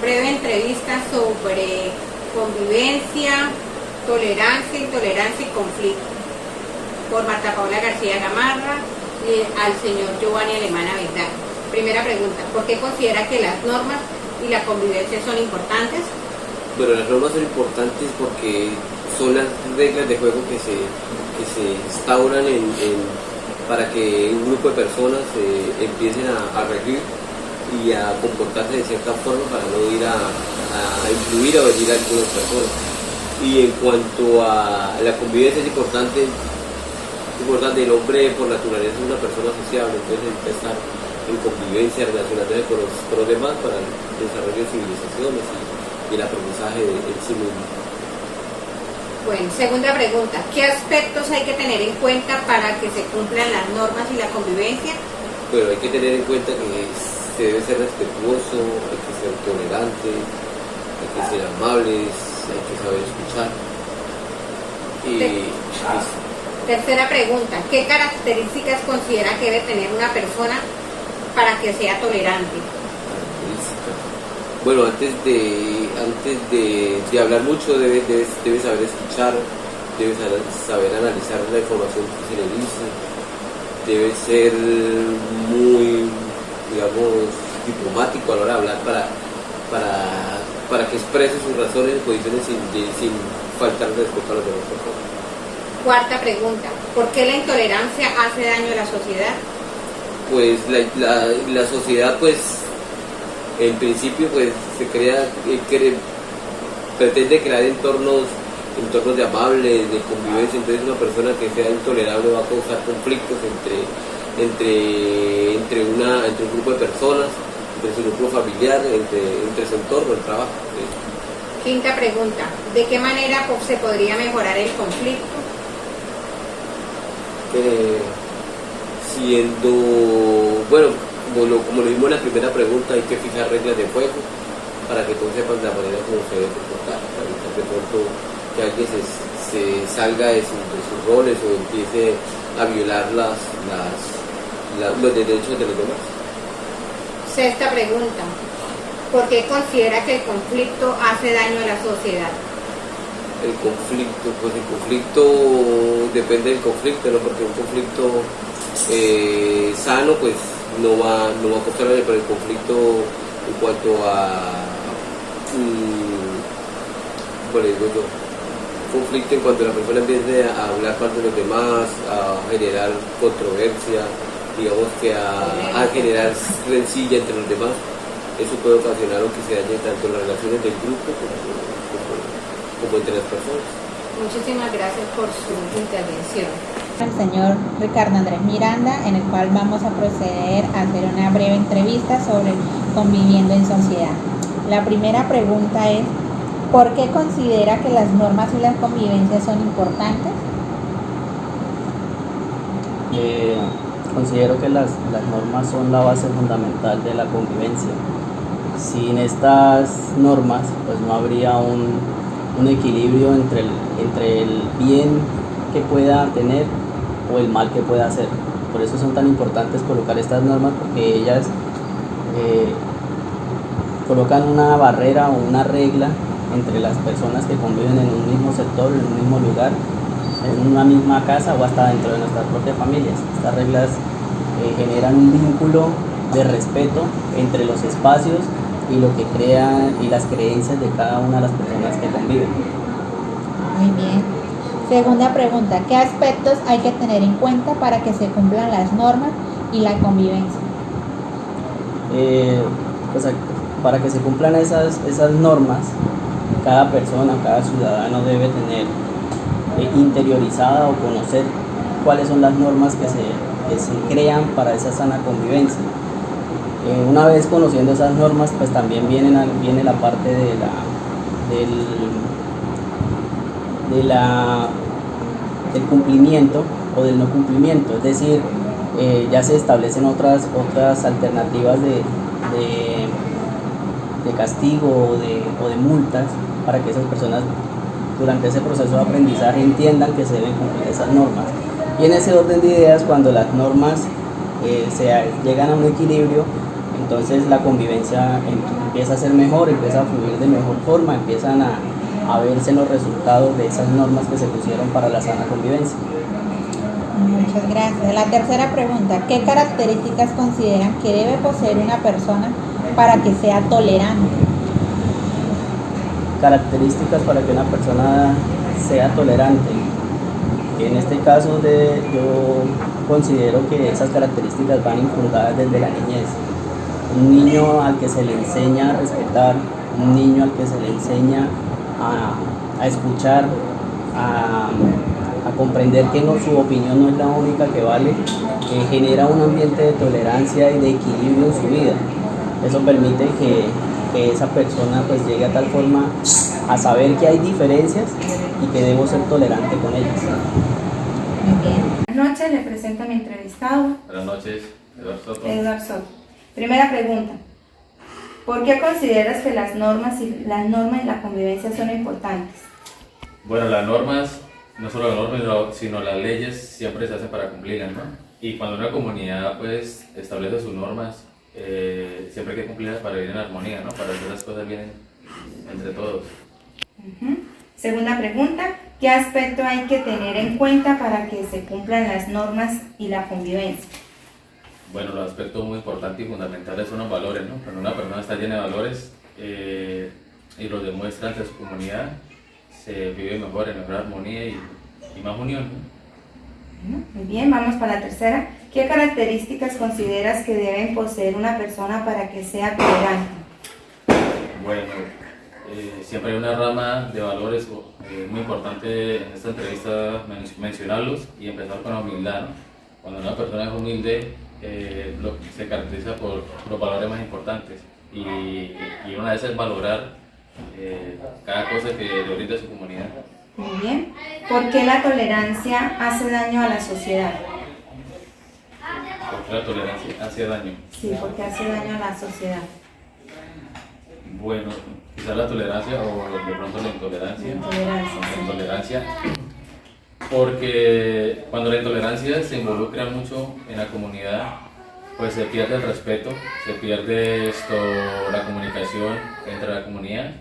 Breve entrevista sobre convivencia, tolerancia, intolerancia y conflicto. Por Marta Paula García Gamarra y al señor Giovanni Alemana Vidal. Primera pregunta, ¿por qué considera que las normas y la convivencia son importantes? Bueno, las normas son importantes porque son las reglas de juego que se instauran para que un grupo de personas empiecen a regir y a comportarse de cierta forma para no ir a influir o venir a algunas personas. Y en cuanto a la convivencia es importante, el hombre por naturaleza es una persona sociable, entonces necesita estar en convivencia, relacionándose con los demás para el desarrollo de civilizaciones y el aprendizaje en sí mismo. Bueno, segunda pregunta, ¿qué aspectos hay que tener en cuenta para que se cumplan las normas y la convivencia? Bueno, hay que tener en cuenta que se debe ser respetuoso, hay que ser tolerante, hay que ser amables, hay que saber escuchar. Tercera pregunta, ¿qué características considera que debe tener una persona para que sea tolerante? Bueno, antes de hablar mucho debe saber escuchar, debe saber analizar la información que se le dice, debe ser muy, digamos, diplomático a la hora de hablar para que exprese sus razones y posiciones sin faltar respeto a los demás personas. Cuarta pregunta, ¿por qué la intolerancia hace daño a la sociedad? Pues la sociedad, pues, en principio, pues, pretende crear entornos de amables, de convivencia. Entonces una persona que sea intolerable va a causar conflictos entre un grupo de personas, entre su núcleo familiar, entre su entorno, el trabajo. Quinta pregunta, ¿de qué manera se podría mejorar el conflicto? Bueno, como lo vimos en la primera pregunta, hay que fijar reglas de juego para que todos sepan la manera como se debe comportar, para evitar de pronto que alguien se salga de sus roles o empiece a violar los derechos de los demás. Sexta pregunta, ¿por qué considera que el conflicto hace daño a la sociedad? El conflicto depende del conflicto, ¿no? Porque un conflicto sano, pues no va a costarle, pero el conflicto en cuanto a conflicto en cuanto a la persona empiece a hablar mal de los demás, a generar controversia, digamos que a generar rencilla entre los demás, eso puede ocasionar o que se dañe tanto las relaciones del grupo como entre las personas. Muchísimas gracias por su intervención. El señor Ricardo Andrés Miranda, en el cual vamos a proceder a hacer una breve entrevista sobre conviviendo en sociedad. La primera pregunta es, ¿por qué considera que las normas y la convivencia son importantes? Considero que las normas son la base fundamental de la convivencia. Sin estas normas, pues no habría un equilibrio entre el bien que pueda tener o el mal que pueda hacer. Por eso son tan importantes colocar estas normas, porque ellas colocan una barrera o una regla entre las personas que conviven en un mismo sector, en un mismo lugar, en una misma casa o hasta dentro de nuestras propias familias. Estas reglas generan un vínculo de respeto entre los espacios y lo que crea y las creencias de cada una de las personas que conviven. Muy bien. Segunda pregunta, ¿qué aspectos hay que tener en cuenta para que se cumplan las normas y la convivencia? Pues para que se cumplan esas normas, cada persona, cada ciudadano debe tener interiorizada o conocer cuáles son las normas que se crean para esa sana convivencia. Una vez conociendo esas normas, pues también viene la parte del cumplimiento o del no cumplimiento, es decir, ya se establecen otras alternativas de castigo o de multas para que esas personas durante ese proceso de aprendizaje entiendan que se deben cumplir esas normas. Y en ese orden de ideas, cuando las normas llegan a un equilibrio en entonces la convivencia empieza a ser mejor, empieza a fluir de mejor forma, empiezan a verse los resultados de esas normas que se pusieron para la sana convivencia. Muchas gracias. La tercera pregunta, ¿qué características consideran que debe poseer una persona para que sea tolerante? Características para que una persona sea tolerante. En este caso yo considero que esas características van infundadas desde la niñez. Un niño al que se le enseña a respetar, un niño al que se le enseña a escuchar, a comprender que su opinión no es la única que vale, genera un ambiente de tolerancia y de equilibrio en su vida. Eso permite que esa persona pues llegue a tal forma a saber que hay diferencias y que debo ser tolerante con ellas. Muy bien. Buenas noches, le presento a mi entrevistado, Buenas noches, Eduardo Soto. Eduardo Soto. Primera pregunta, ¿por qué consideras que las normas y la convivencia son importantes? Bueno, las normas, no solo las normas, sino las leyes siempre se hacen para cumplirlas, ¿no? Y cuando una comunidad pues establece sus normas, siempre hay que cumplirlas para vivir en armonía, ¿no? Para hacer las cosas bien entre todos. Segunda pregunta, ¿qué aspecto hay que tener en cuenta para que se cumplan las normas y la convivencia? Bueno, los aspectos muy importantes y fundamentales son los valores, ¿no? Cuando una persona está llena de valores y los demuestra ante su comunidad, se vive mejor, en mejor armonía y más unión, ¿no? Muy bien, vamos para la tercera. ¿Qué características consideras que deben poseer una persona para que sea tolerante? Bueno, siempre hay una rama de valores muy importante en esta entrevista mencionarlos y empezar con la humildad, ¿no? Cuando una persona es humilde, se caracteriza por los valores más importantes y una de esas es valorar cada cosa que le brinda a su comunidad. Muy bien. ¿Por qué la tolerancia hace daño a la sociedad? Porque la tolerancia hace daño. Sí, porque hace daño a la sociedad. Bueno, quizás la tolerancia o de pronto la intolerancia. La intolerancia, porque cuando la intolerancia se involucra mucho en la comunidad, pues se pierde el respeto, se pierde la comunicación entre la comunidad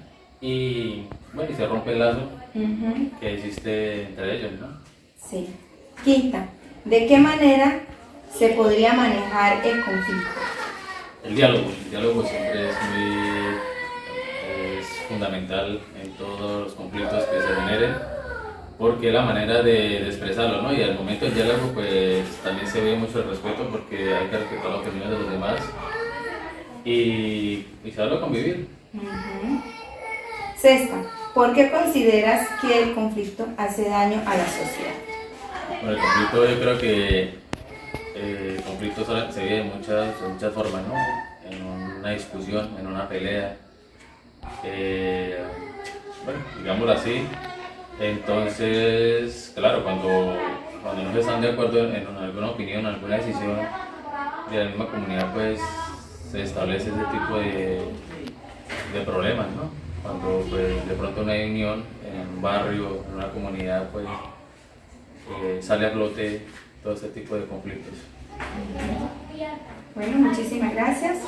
y bueno, y se rompe el lazo que existe entre ellos, ¿no? Sí. Quinta, ¿de qué manera se podría manejar el conflicto? El diálogo siempre es fundamental en todos los conflictos que se generen, porque es la manera de expresarlo, ¿no? Y al momento del diálogo, pues también se ve mucho el respeto, porque hay que respetar las opiniones de los demás y saberlo convivir. Sexta, ¿por qué consideras que el conflicto hace daño a la sociedad? Bueno, el conflicto, yo creo que el conflicto se ve de muchas formas, ¿no? En una discusión, en una pelea, bueno, digámoslo así. Entonces, claro, cuando no se están de acuerdo en alguna opinión, en alguna decisión de la misma comunidad, pues se establece ese tipo de problemas, ¿no? Cuando pues, de pronto no hay unión en un barrio, en una comunidad, pues sale a flote todo ese tipo de conflictos. Bueno, muchísimas gracias.